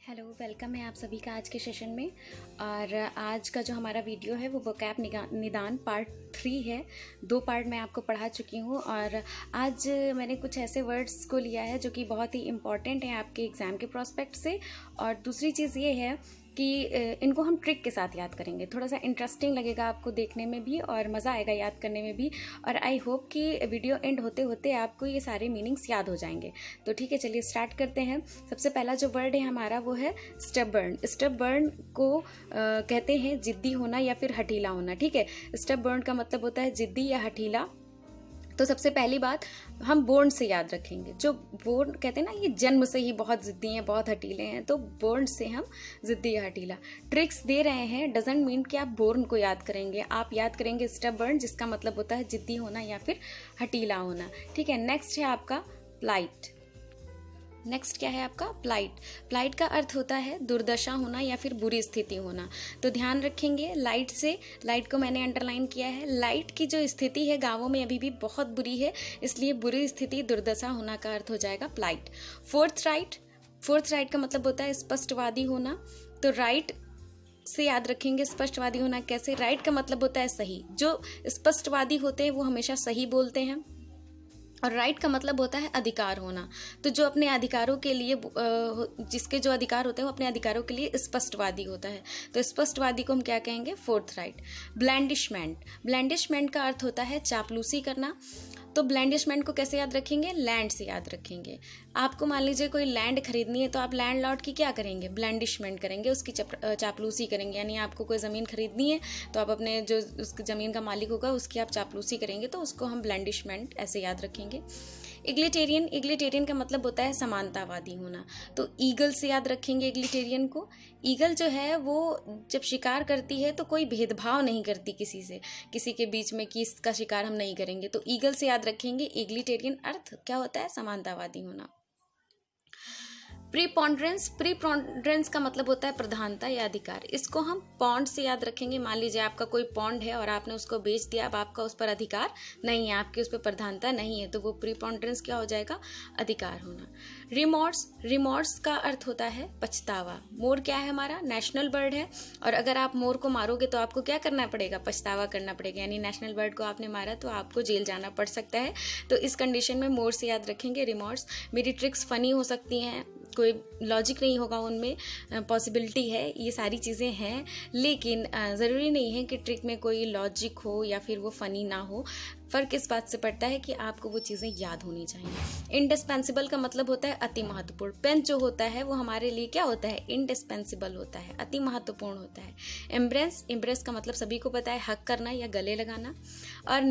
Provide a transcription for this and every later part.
Hello, welcome है आप सभी का आज के सेशन में। और आज का जो हमारा वीडियो है वो वोकैब निदान पार्ट 3 है। 2 पार्ट मैं आपको पढ़ा चुकी हूँ और आज मैंने कुछ ऐसे वर्ड्स को लिया है जो कि बहुत ही इम्पॉर्टेंट हैं आपके एग्ज़ाम के प्रोस्पेक्ट से। और दूसरी चीज़ ये है कि इनको हम ट्रिक के साथ याद करेंगे। थोड़ा सा इंटरेस्टिंग लगेगा आपको देखने में भी और मज़ा आएगा याद करने में भी। और आई होप कि वीडियो एंड होते होते आपको ये सारे मीनिंग्स याद हो जाएंगे। तो ठीक है, चलिए स्टार्ट करते हैं। सबसे पहला जो वर्ड है हमारा वो है स्टबर्न। स्टबर्न को कहते हैं जिद्दी होना या फिर हठीला होना। ठीक है, स्टबर्न का मतलब होता है जिद्दी या हठीला। तो सबसे पहली बात हम बोर्न से याद रखेंगे। जो बोर्न कहते हैं ना, ये जन्म से ही बहुत जिद्दी हैं, बहुत हठीले हैं, तो बोर्न से हम जिद्दी या हठीला। ट्रिक्स दे रहे हैं, डजंट मीन कि आप बोर्न को याद करेंगे, आप याद करेंगे स्टबर्न, जिसका मतलब होता है जिद्दी होना या फिर हठीला होना। ठीक है, नेक्स्ट है आपका प्लाइट। नेक्स्ट क्या है आपका प्लाइट। प्लाइट का अर्थ होता है दुर्दशा होना या फिर बुरी स्थिति होना। तो ध्यान रखेंगे लाइट को मैंने अंडरलाइन किया है। लाइट की जो स्थिति है गांवों में अभी भी बहुत बुरी है, इसलिए बुरी स्थिति दुर्दशा होना का अर्थ हो जाएगा प्लाइट। फोर्थ राइट का मतलब होता है स्पष्टवादी होना। तो राइट से याद रखेंगे स्पष्टवादी होना कैसे। राइट का मतलब होता है सही। जो स्पष्टवादी होते हैं वो हमेशा सही बोलते हैं। और राइट का मतलब होता है अधिकार होना। तो जो अपने अधिकारों के लिए जिसके जो अधिकार होते हैं वो अपने अधिकारों के लिए स्पष्टवादी होता है। तो स्पष्टवादी को हम क्या कहेंगे, फोर्थ राइट। ब्लैंडिशमेंट का अर्थ होता है चापलूसी करना। तो ब्लैंडिशमेंट को कैसे याद रखेंगे, लैंड से याद रखेंगे। आपको मान लीजिए कोई लैंड खरीदनी है तो आप लैंड लॉर्ड की क्या करेंगे, ब्लैंडिशमेंट करेंगे, उसकी चापलूसी करेंगे। यानी आपको कोई ज़मीन खरीदनी है तो आप अपने जो उसकी ज़मीन का मालिक होगा उसकी आप चापलूसी करेंगे, तो उसको हम ब्लैंडिशमेंट ऐसे याद रखेंगे। इग्लिटेरियन का मतलब होता है समानतावादी होना। तो ईगल से याद रखेंगे इग्लिटेरियन को। ईगल जो है वो जब शिकार करती है तो कोई भेदभाव नहीं करती किसी से, किसी के बीच में कि इसका शिकार हम नहीं करेंगे। तो ईगल से याद रखेंगे इग्लिटेरियन, अर्थ क्या होता है, समानतावादी होना। प्रीपोंड्रेंस का मतलब होता है प्रधानता या अधिकार। इसको हम पॉन्ड से याद रखेंगे। मान लीजिए आपका कोई पॉन्ड है और आपने उसको बेच दिया, अब आपका उस पर अधिकार नहीं है, आपकी उस पर प्रधानता नहीं है, तो वो प्रीपोंड्रेंस क्या हो जाएगा, अधिकार होना। रिमोर्स का अर्थ होता है पछतावा। मोर क्या है हमारा, नेशनल बर्ड है, और अगर आप मोर को मारोगे तो आपको क्या करना पड़ेगा, पछतावा करना पड़ेगा। यानी नेशनल बर्ड को आपने मारा तो आपको जेल जाना पड़ सकता है। तो इस कंडीशन में मोर से याद रखेंगे रिमोर्स। मेरी ट्रिक्स फनी हो सकती हैं, कोई लॉजिक नहीं होगा उनमें, पॉसिबिलिटी है, ये सारी चीज़ें हैं, लेकिन ज़रूरी नहीं है कि ट्रिक में कोई लॉजिक हो या फिर वो फ़नी ना हो। फ़र्क इस बात से पड़ता है कि आपको वो चीज़ें याद होनी चाहिए। इंडिस्पेंसिबल का मतलब होता है अति महत्वपूर्ण। पेन जो होता है वो हमारे लिए क्या होता है, इंडिस्पेंसिबल होता है, अति महत्वपूर्ण होता है। एम्ब्रेस का मतलब सभी को पता है, हक करना या गले लगाना। और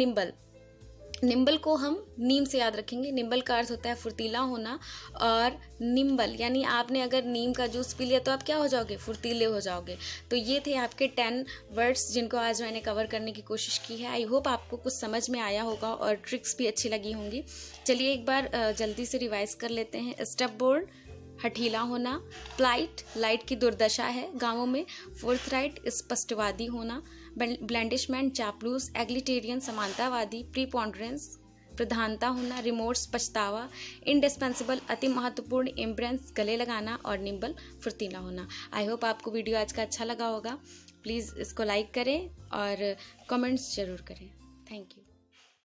निम्बल को हम नीम से याद रखेंगे। निम्बल का अर्थ होता है फुर्तीला होना। और निम्बल यानी आपने अगर नीम का जूस पी लिया तो आप क्या हो जाओगे, फुर्तीले हो जाओगे। तो ये थे आपके 10 वर्ड्स जिनको आज मैंने कवर करने की कोशिश की है। आई होप आपको कुछ समझ में आया होगा और ट्रिक्स भी अच्छी लगी होंगी। चलिए एक बार जल्दी से रिवाइज कर लेते हैं। स्टबबोर्न हठीला होना, प्लाइट लाइट की दुर्दशा है गांवों में, फोर्थ राइट स्पष्टवादी होना, ब्लैंडिशमेंट चापलूस, एग्लिटेरियन समानतावादी, प्रीपोंड्रेंस प्रधानता होना, रिमोर्स पछतावा, इंडिस्पेंसिबल अति महत्वपूर्ण, एम्ब्रेंस गले लगाना, और निम्बल फुर्तीला होना। आई होप आपको वीडियो आज का अच्छा लगा होगा। प्लीज़ इसको लाइक करें और कमेंट्स जरूर करें। Thank you.